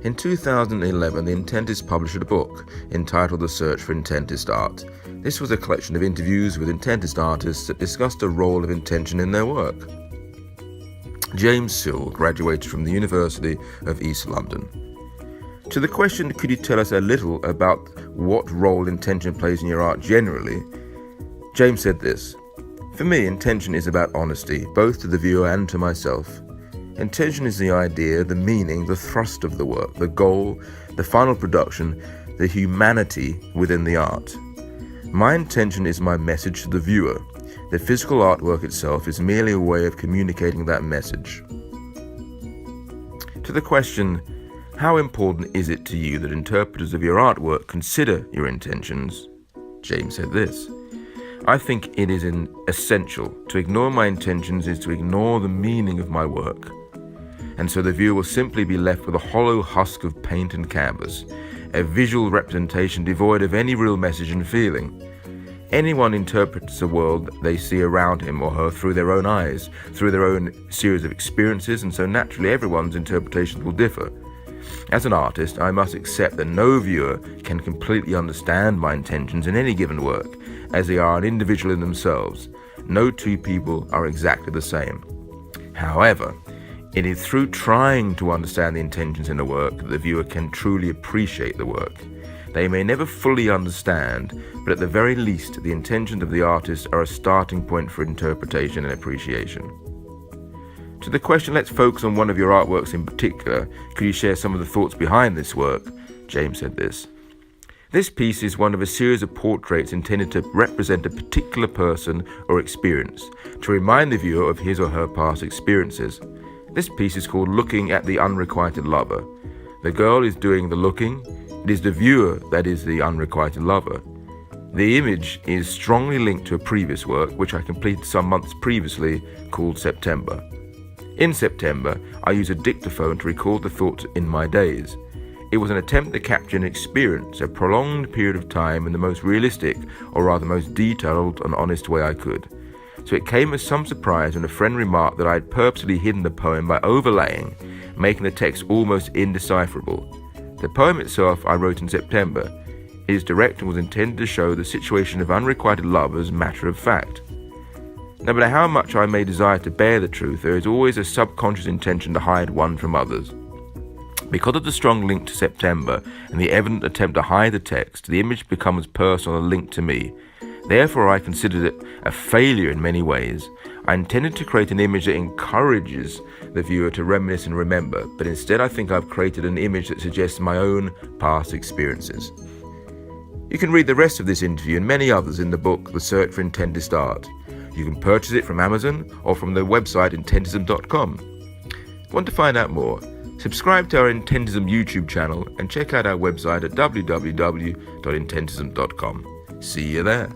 In 2011, the Intentist published a book entitled The Search for Intentist Art. This was a collection of interviews with Intentist artists that discussed the role of intention in their work. James Sirrell graduated from the University of East London. To the question, could you tell us a little about what role intention plays in your art generally, James said this: "For me, intention is about honesty, both to the viewer and to myself. Intention is the idea, the meaning, the thrust of the work, the goal, the final production, the humanity within the art. My intention is my message to the viewer. The physical artwork itself is merely a way of communicating that message." To the question, how important is it to you that interpreters of your artwork consider your intentions, James said this: "I think it is essential. To ignore my intentions is to ignore the meaning of my work. And so the viewer will simply be left with a hollow husk of paint and canvas, a visual representation devoid of any real message and feeling. Anyone interprets the world they see around him or her through their own eyes, through their own series of experiences, and so naturally everyone's interpretations will differ. As an artist, I must accept that no viewer can completely understand my intentions in any given work, as they are an individual in themselves. No two people are exactly the same. However, it is through trying to understand the intentions in a work that the viewer can truly appreciate the work. They may never fully understand, but at the very least, the intentions of the artist are a starting point for interpretation and appreciation." To the question, let's focus on one of your artworks in particular. Could you share some of the thoughts behind this work? James said this: "This piece is one of a series of portraits intended to represent a particular person or experience, to remind the viewer of his or her past experiences. This piece is called Looking at the Unrequited Lover. The girl is doing the looking. It is the viewer that is the unrequited lover. The image is strongly linked to a previous work, which I completed some months previously, called September. In September, I used a dictaphone to record the thoughts in my days. It was an attempt to capture an experience, a prolonged period of time, in the most realistic, or rather most detailed and honest way I could. So it came as some surprise when a friend remarked that I had purposely hidden the poem by overlaying, making the text almost indecipherable. The poem itself I wrote in September. Its direction was intended to show the situation of unrequited love as matter of fact. No matter how much I may desire to bear the truth, there is always a subconscious intention to hide one from others. Because of the strong link to September and the evident attempt to hide the text, the image becomes personal and linked to me. Therefore, I considered it a failure in many ways. I intended to create an image that encourages the viewer to reminisce and remember, but instead I think I've created an image that suggests my own past experiences." You can read the rest of this interview and many others in the book The Search for Intentist Art. You can purchase it from Amazon or from the website Intentism.com. Want to find out more? Subscribe to our Intentism YouTube channel and check out our website at www.intentism.com. See you there.